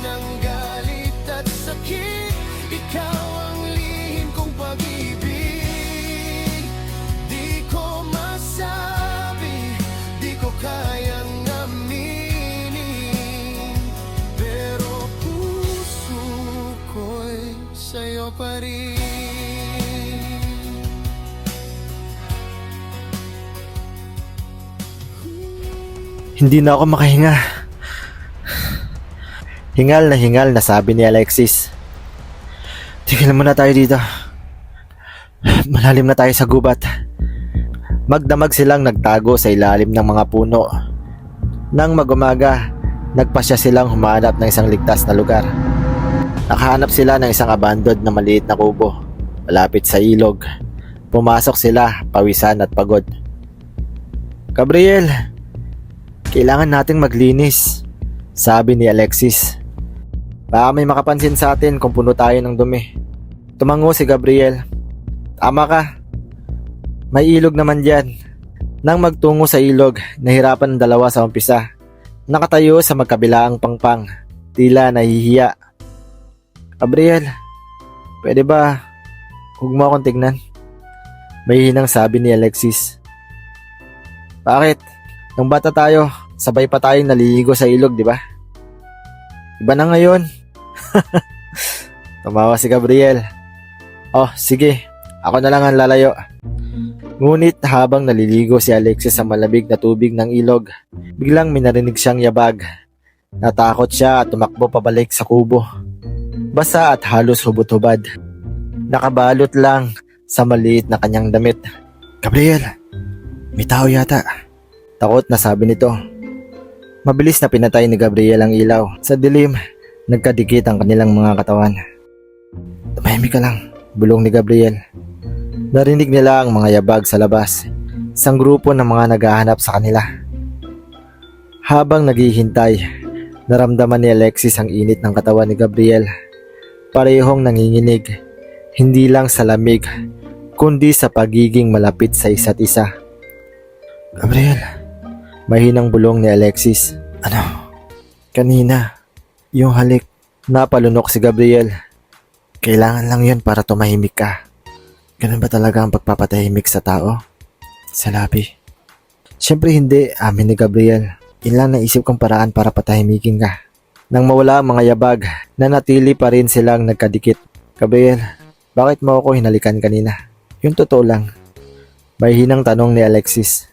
ng galit at sakit. Ikaw ang lihim kong pag-ibig. Di ko masabi, di ko kayang aminin, pero puso ko'y sa'yo pa rin. Hindi na ako makahinga. Hingal na sabi ni Alexis. Tigil muna tayo dito. Malalim na tayo sa gubat. Magdamag silang nagtago sa ilalim ng mga puno. Nang mag-umaga, nagpasya silang humanap ng isang ligtas na lugar. Nakahanap sila ng isang abandoned na maliit na kubo malapit sa ilog. Pumasok sila, pawisan at pagod. Gabriel, kailangan nating maglinis, sabi ni Alexis. Baka may makapansin sa atin kung puno tayo ng dumi. Tumango si Gabriel. Tama ka. May ilog naman dyan. Nang magtungo sa ilog, nahirapan ang dalawa sa umpisa. Nakatayo sa magkabilaang pangpang. Tila nahihiya. Gabriel, pwede ba huwag mo akong tignan? May hinang sabi ni Alexis. Bakit? Nung bata tayo, sabay pa tayong naliligo sa ilog, di ba? Iba na ngayon. Tumawa si Gabriel. Oh, sige. Ako na lang ang lalayo. Ngunit habang naliligo si Alexis sa malamig na tubig ng ilog, biglang may narinig siyang yabag. Natakot siya at tumakbo pabalik sa kubo. Basa at halos hubot-hubad. Nakabalot lang sa maliit na kanyang damit. Gabriel, may tao yata. Takot na sabi nito. Mabilis na pinatay ni Gabriel ang ilaw. Sa dilim, nagkadikit ang kanilang mga katawan. Tumahimik ka lang, bulong ni Gabriel. Narinig nila ang mga yabag sa labas. Isang grupo ng mga naghahanap sa kanila. Habang naghihintay, naramdaman ni Alexis ang init ng katawan ni Gabriel. Parehong nanginginig, hindi lang sa lamig, kundi sa pagiging malapit sa isa't isa. Gabriel, mahinang bulong ni Alexis. Ano? Kanina, yung halik. Napalunok si Gabriel. Kailangan lang yun para tumahimik ka. Ganun ba talaga ang pagpapatahimik sa tao? Sa labi. Siyempre hindi, amin ni Gabriel. Yun lang naisip kong paraan para patahimikin ka. Nang mawala ang mga yabag, nanatili pa rin silang nagkadikit. Gabriel, bakit mo ako hinalikan kanina? Yung totoo lang. May hinang tanong ni Alexis.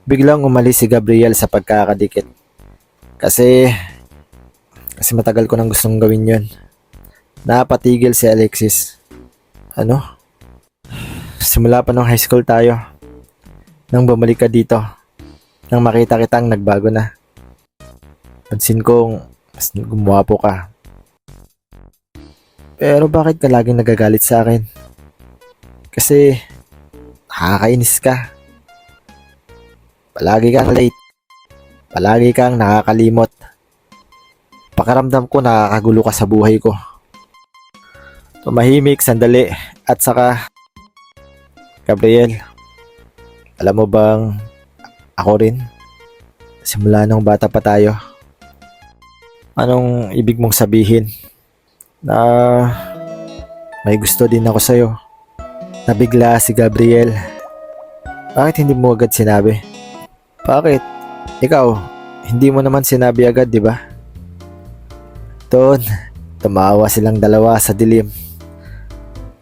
Biglang umalis si Gabriel sa pagkakadikit. Kasi matagal ko nang gustong gawin yun. Napatigil si Alexis. Ano? Simula pa nung high school tayo. Nang bumalik ka dito. Nang makita kitang nagbago na. Pansin kong mas gumwapo ka. Pero bakit ka laging nagagalit sa akin? Kasi nakakainis ka. Palagi kang late. Palagi kang nakakalimot. Pakiramdam ko nakakagulo ka sa buhay ko. Tumahimik sandali at saka, Gabriel, alam mo bang ako rin? Simula nung bata pa tayo. Anong ibig mong sabihin? Na may gusto din ako sa'yo. Nabigla si Gabriel. Bakit hindi mo agad sinabi? Bakit? Ikaw, hindi mo naman sinabi agad, di ba? Doon, tumawa silang dalawa sa dilim.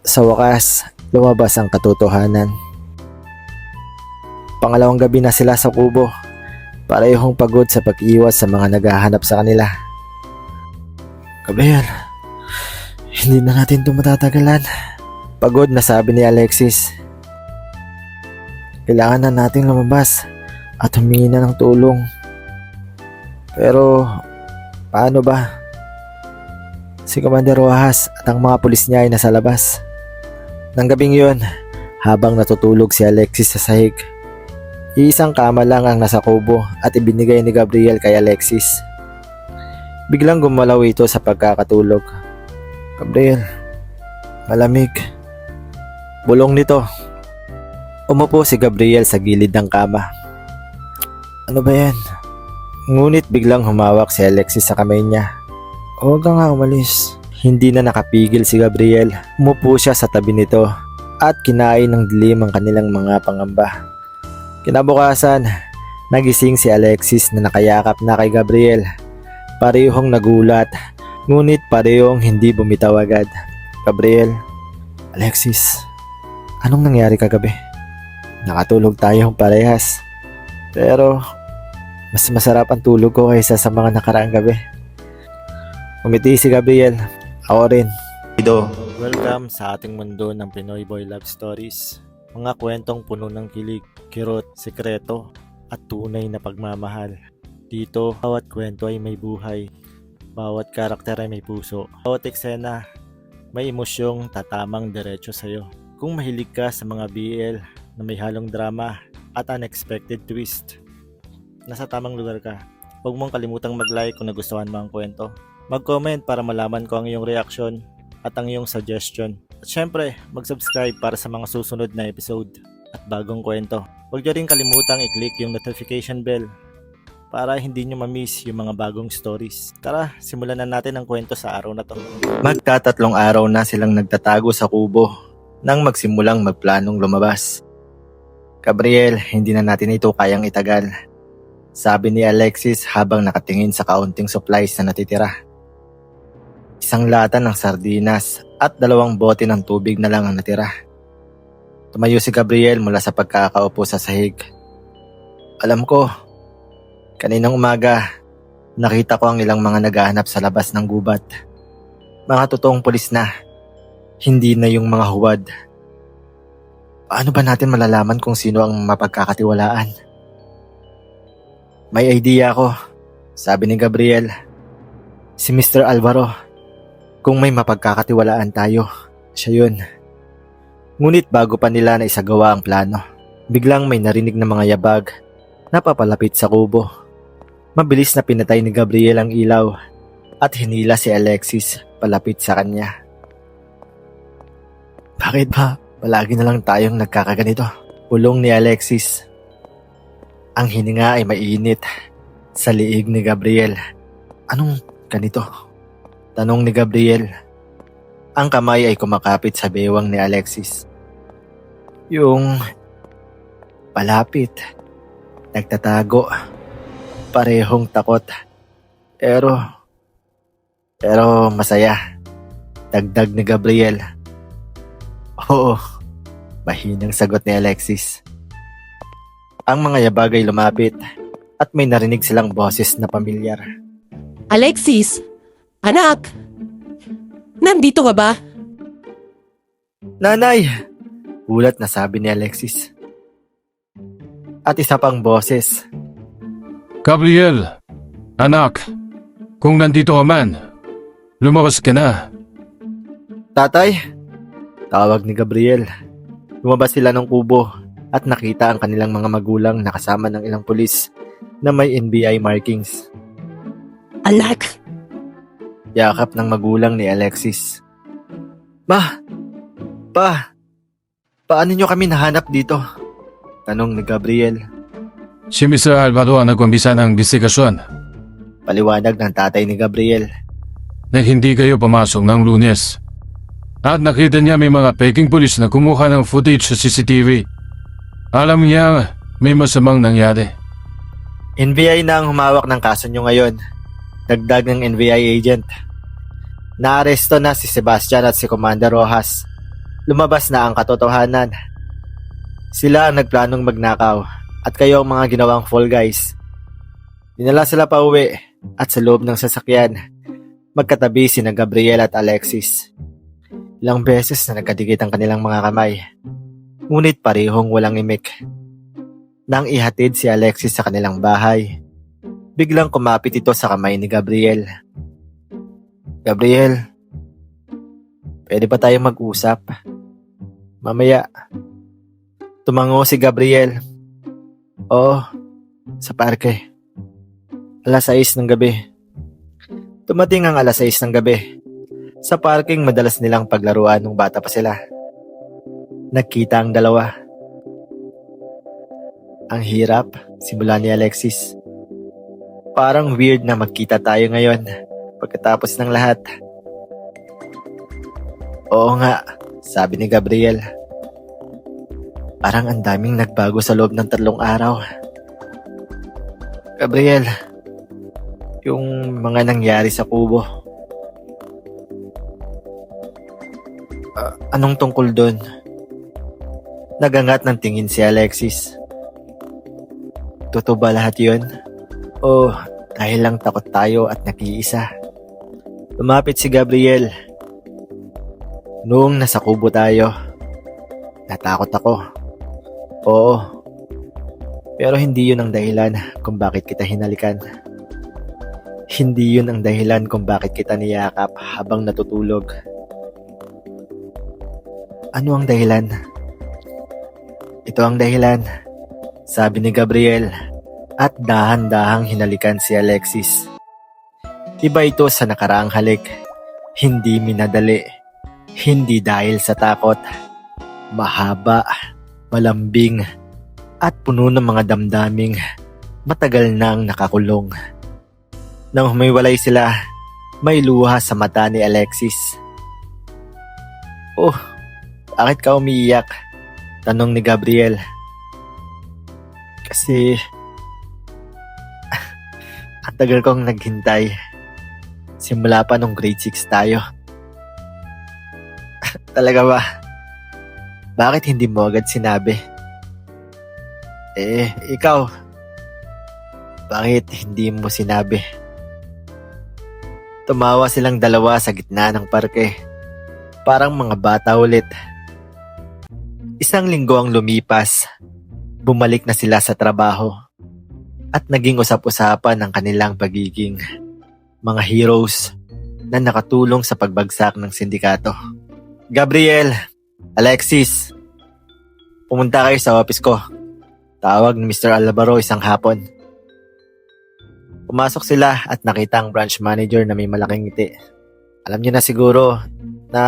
Sa wakas, lumabas ang katotohanan. Pangalawang gabi na sila sa kubo. Parehong pagod sa pag-iwas sa mga naghahanap sa kanila. Gabriel, hindi na natin ito matatagalan. Pagod na sabi ni Alexis. Kailangan na nating lumabas at humingi na ng tulong. Pero, paano ba? Si Commander Rojas at ang mga pulis niya ay nasa labas. Nang gabing yun, habang natutulog si Alexis sa sahig, iisang kama lang ang nasa kubo at ibinigay ni Gabriel kay Alexis. Biglang gumalaw ito sa pagkakatulog. Gabriel, malamig. Bulong nito. Umupo si Gabriel sa gilid ng kama. Ano ba yan? Ngunit biglang humawak si Alexis sa kamay niya. Huwag ka nga umalis. Hindi na nakapigil si Gabriel. Umupo siya sa tabi nito at kinain ng dilim ang kanilang mga pangamba. Kinabukasan, nagising si Alexis na nakayakap na kay Gabriel. Parehong nagulat, ngunit parehong hindi bumitaw agad. Gabriel, Alexis, anong nangyari kagabi? Nakatulog tayong parehas. Pero mas masarap ang tulog ko kaysa sa mga nakaraang gabi. Umiti si Gabriel. Ako rin. Welcome sa ating mundo ng Pinoy Boy Love Stories. Mga kwentong puno ng kilig, kirot, sekreto, at tunay na pagmamahal. Dito, bawat kwento ay may buhay. Bawat karakter ay may puso. Bawat eksena, may emosyong tatamang diretso sa'yo. Kung mahilig ka sa mga BL na may halong drama at unexpected twist, nasa tamang lugar ka. Huwag mong kalimutang mag-like kung nagustuhan mo ang kwento. Mag-comment para malaman ko ang iyong reaksyon at ang iyong suggestion. At syempre, mag-subscribe para sa mga susunod na episode at bagong kwento. Huwag niyo rin kalimutang i-click yung notification bell para hindi nyo ma-miss yung mga bagong stories. Tara, simulan na natin ang kwento sa araw na to. Magtatatlong araw na silang nagtatago sa kubo nang magsimulang magplanong lumabas. Gabriel, hindi na natin ito kayang itagal, sabi ni Alexis habang nakatingin sa kaunting supplies na natitira. Isang lata ng sardinas at 2 bote ng tubig na lang ang natira. Tumayo si Gabriel mula sa pagkakaupo sa sahig. Alam ko, kaninang umaga, nakita ko ang ilang mga naghahanap sa labas ng gubat. Mga totoong pulis na, hindi na yung mga huwad. Paano ba natin malalaman kung sino ang mapagkakatiwalaan? May idea ako, sabi ni Gabriel. Si Mr. Alvaro. Kung may mapagkakatiwalaan tayo, siya yun. Ngunit bago pa nila na isagawa ang plano, biglang may narinig na mga yabag na papalapit sa kubo. Mabilis na pinatay ni Gabriel ang ilaw at hinila si Alexis palapit sa kanya. Bakit ba palagi na lang tayong nagkakaganito? Pulong ni Alexis. Ang hininga ay mainit sa liig ni Gabriel. Anong ganito? Tanong ni Gabriel. Ang kamay ay kumakapit sa bewang ni Alexis. Yung palapit, nagtatago, parehong takot. Pero masaya. Dagdag ni Gabriel. Oo, mahinang sagot ni Alexis. Ang mga yabag ay lumapit at may narinig silang boses na pamilyar. Alexis! Anak! Nandito ka ba? Nanay! Ulat na sabi ni Alexis. At isa pang boses. Gabriel, anak, kung nandito ka man, lumabas ka na. Tatay! Tawag ni Gabriel. Lumabas sila ng kubo at nakita ang kanilang mga magulang na kasama ng ilang pulis na may NBI markings. Anak! Yakap ng magulang ni Alexis. Ma! Pa! Paano nyo kami nahanap dito? Tanong ni Gabriel. Si Mr. Alvaro ang nag-umpisa ng investigasyon Paliwanag ng tatay ni Gabriel. na hindi kayo pumasok ng Lunes. At nakita niya may mga peking pulis na kumuha ng footage sa CCTV. Alam niya may masamang nangyari. NBI na ang humawak ng kaso nyo ngayon. Dagdag ng NBI agent. Naaresto na si Sebastian at si Commander Rojas. Lumabas na ang katotohanan. Sila ang nagplanong magnakaw at kayo ang mga ginawang fall guys. Dinala sila pa uwi at sa loob ng sasakyan, magkatabi sina Gabriel at Alexis. Ilang beses na nagkadikit ang kanilang mga kamay. Ngunit parehong walang imik. Nang ihatid si Alexis sa kanilang bahay, biglang kumapit ito sa kamay ni Gabriel. Gabriel, pwede ba tayo mag-usap? Mamaya. Tumango si Gabriel. Oo, sa parke. 6:00 ng gabi. Tumating ang 6:00 ng gabi. Sa parking madalas nilang paglaruan nung bata pa sila. Nagkita ang dalawa. Ang hirap, simula ni Alexis. Parang weird na magkita tayo ngayon. pagkatapos ng lahat. Oo nga, sabi ni Gabriel. Parang ang daming nagbago sa loob ng 3 araw. Gabriel, yung mga nangyari sa kubo. Anong tungkol doon? Nagangat ng tingin si Alexis. Totoo ba lahat yun? O dahil lang takot tayo at nag-iisa? Lumapit si Gabriel. Noong nasa kubo tayo, natakot ako. Oo. Pero hindi yun ang dahilan kung bakit kita hinalikan. Hindi yun ang dahilan kung bakit kita niyakap habang natutulog. Ano ang dahilan? Ito ang dahilan, sabi ni Gabriel at dahan-dahang hinalikan si Alexis. Iba ito sa nakaraang halik. Hindi minadali. Hindi dahil sa takot. Mahaba, malambing, at puno ng mga damdaming matagal nang nakakulong. Nang humiwalay sila, may luha sa mata ni Alexis. Oh, bakit ka umiiyak? Tanong ni Gabriel. Kasi ang tagal kong naghintay. Simula pa nung grade 6 tayo. Talaga ba? Bakit hindi mo agad sinabi? Ikaw. Bakit hindi mo sinabi? Tumawa silang dalawa sa gitna ng parke. Parang mga bata ulit. 1 linggo ang lumipas. Bumalik na sila sa trabaho. At naging usap-usapan ang kanilang pagiging mga heroes na nakatulong sa pagbagsak ng sindikato. Gabriel, Alexis, pumunta kayo sa office ko. Tawag ni Mr. Alvaro isang hapon. Pumasok sila at nakita ang branch manager na may malaking ngiti. Alam niyo na siguro na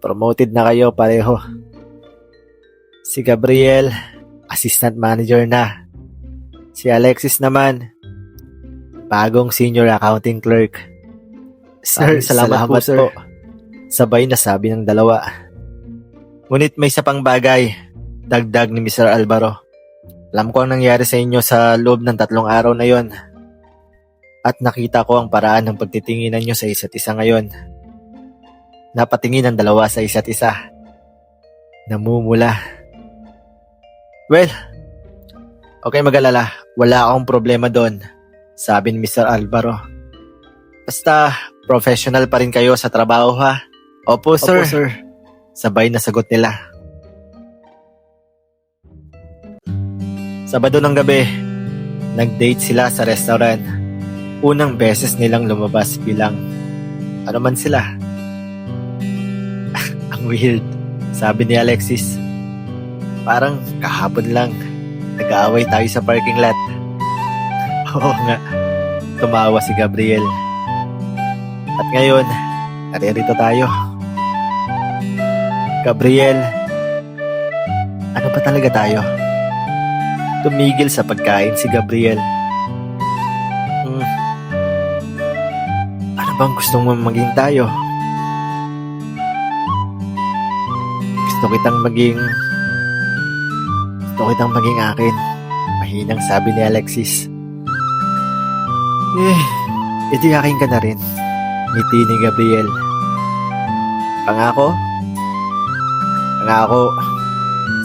promoted na kayo pareho. Si Gabriel, assistant manager na. Si Alexis naman, bagong senior accounting clerk. Sir, salamat po, sir. Sabay na sabi ng dalawa. Ngunit may isa pang bagay, dagdag ni Mr. Alvaro. Alam ko ang nangyari sa inyo sa loob ng 3 araw na yon. At nakita ko ang paraan ng pagtitinginan nyo sa isa't isa ngayon. Napatingin ang dalawa sa isa't isa. Namumula. Well, okay mag-alala. Wala akong problema doon, sabi ni Mr. Alvaro. Basta professional pa rin kayo sa trabaho, ha? Opo, sir. Opo, sir. Sabay na sagot nila. Sabado ng gabi, nag-date sila sa restaurant. Unang beses nilang lumabas bilang ano man sila. Ang weird, sabi ni Alexis. Parang kahapon lang, nag-aaway tayo sa parking lot. Oo nga, tumawa si Gabriel. At ngayon, naririto tayo. Gabriel, ano ba talaga tayo? Tumigil sa pagkain si Gabriel. Ano bang gusto mo maging tayo? Gusto kitang maging akin. Mahinang sabi ni Alexis. Edi akin ka na rin. Ngiti ni Gabriel. Pangako? Pangako.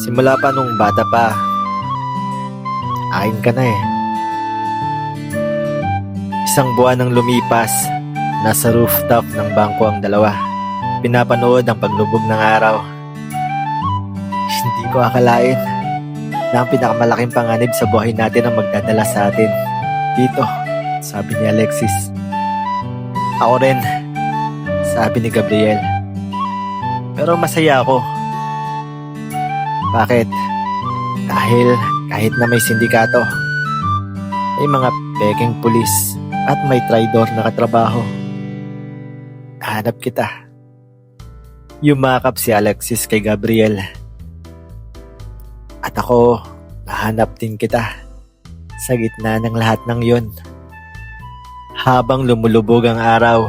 Simula pa nung bata pa, akin ka na eh. 1 buwan nang lumipas, nasa rooftop ng bangko ang dalawa. Pinapanood ang paglubog ng araw. Hindi ko akalain na ang pinakamalaking panganib sa buhay natin ang magdadala sa atin. Dito, sabi ni Alexis. Ako rin, sabi ni Gabriel. Pero masaya ako. Bakit? Dahil kahit na may sindikato, may mga peking pulis at may traidor na katrabaho. Hanap kita. Yumakap si Alexis kay Gabriel. At ako, nahanap din kita sa gitna ng lahat ng yun. Habang lumulubog ang araw,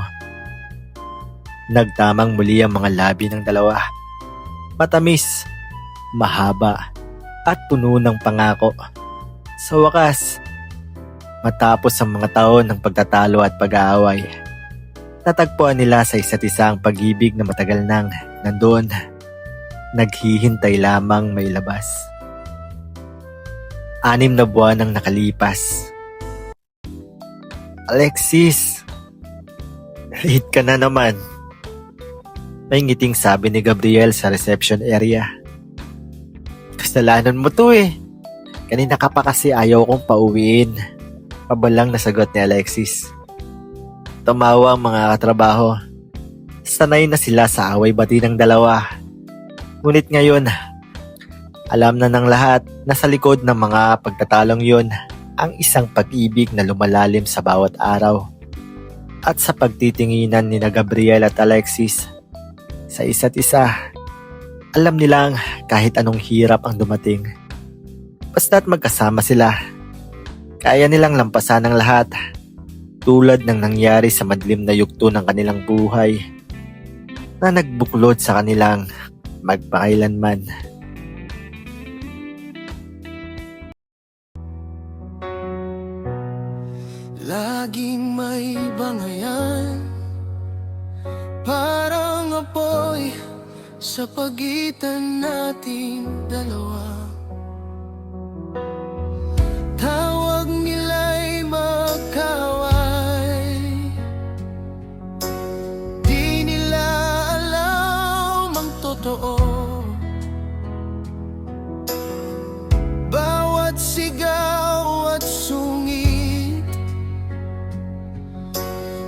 Nagtamang muli ang mga labi ng dalawa. Matamis, mahaba, at puno ng pangako. Sa wakas, matapos ang mga taon ng pagtatalo at pag-aaway, natagpuan nila sa isa't isa ang pag-ibig na matagal nang nandoon, naghihintay lamang may labas. 6 na buwan ang nakalipas. Alexis, late ka na naman. May ngiting sabi ni Gabriel sa reception area. Kasalanan mo to eh. Kanina ka pa kasi ayaw kong pauwiin. Pabalang nasagot ni Alexis. Tumawa ang mga katrabaho. Sanay na sila sa away-bati ng dalawa. Ngunit ngayon, alam na ng lahat na sa likod ng mga pagtatalong yun ang isang pag-ibig na lumalalim sa bawat araw. At sa pagtitinginan ni na Gabriel at Alexis sa isa't isa, alam nilang kahit anong hirap ang dumating, basta't magkasama sila, kaya nilang lampasan ang lahat, tulad ng nangyari sa madilim na yugto ng kanilang buhay na nagbuklod sa kanilang magpakailanman. Laging may bangayan, parang apoy sa pagitan nating dalawa. Tawag nila'y magkaway, di nila alam ang totoo. Bawat sigaw at sungit,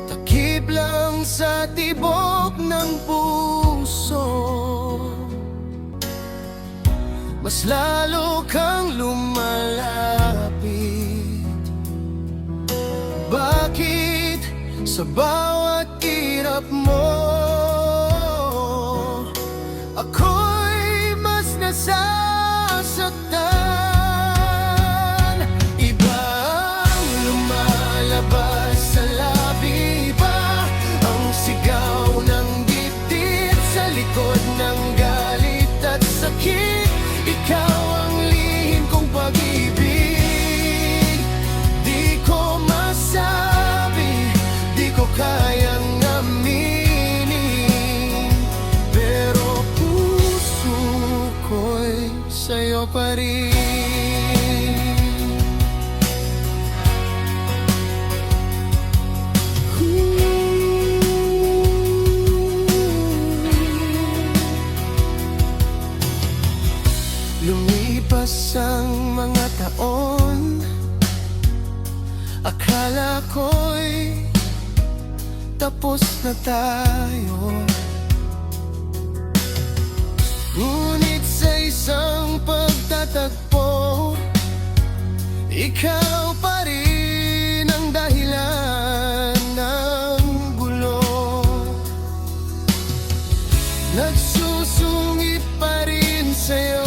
takip lang sa tibok ng puso. Mas lalo kang lumalapit. Bakit sa bawat kirap mo ako'y mas nasasaktan? Iba ang lumalabas sa labi, iba ang sigaw ng dibdib sa likod ng galit at sakit. Ikaw ang lihim kong pag-ibig, di ko masabi, di ko kayang aminin, pero puso ko'y sa'yo pa rin. Lumipas ang mga taon, akala ko'y tapos na tayo. Ngunit sa isang pagtatagpo, ikaw pa rin ang dahilan ng gulo. Nagsusungit pa rin sa'yo,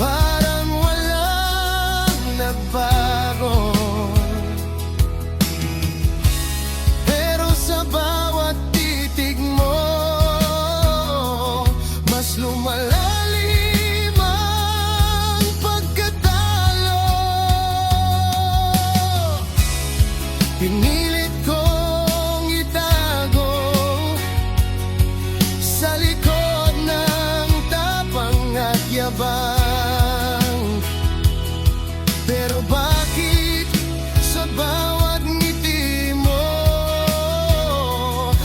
parang walang nagbago. Pero sa bawat titig mo, mas lumalalim ang pagkatalo. Pinilit kong itago sa likod ng tapang at yabang. Pero bakit sa bawat ngiti mo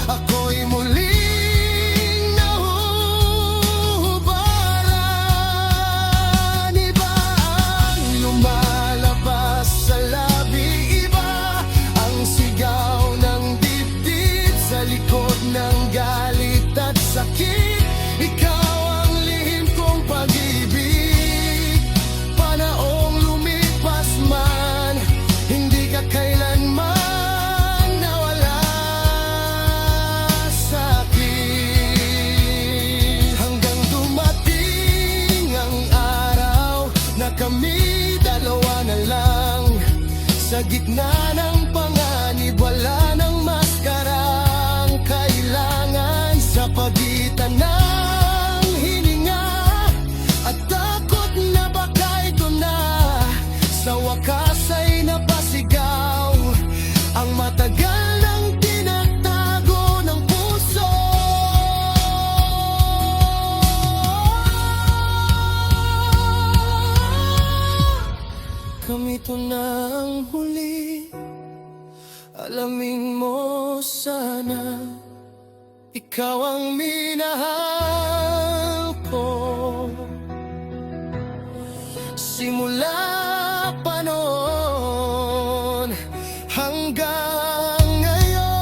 ako'y muling nahuhubaran? Iba ang lumalabas sa labi, iba ang sigaw ng dibdib sa likod ng galit at sakit. Ikaw ang lihim kong pag-ibig, panaong lumipas man, hindi ka kailanman nawala sa'kin. Hanggang dumating ang araw na kami dalawa na lang, sa gitna ng panganib wala nang matagal nang tinatago ng puso. Kamito na ang huli, alamin mo sana, ikaw ang minahal ko. Simula pa noon hanggang ngayon,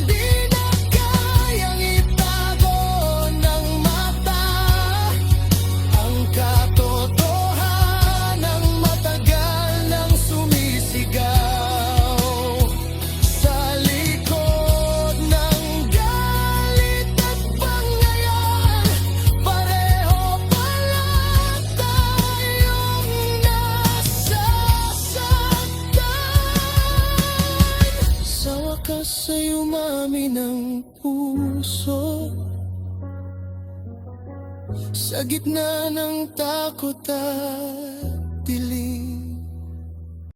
di na kayang itago ng mata ang katotohanan, matagal nang sumisigaw sa likod ng galit at pangayan. Pareho pala tayong nasasaktan. Sa wakas ay umami ng puso, sa gitna ng takot at dilim.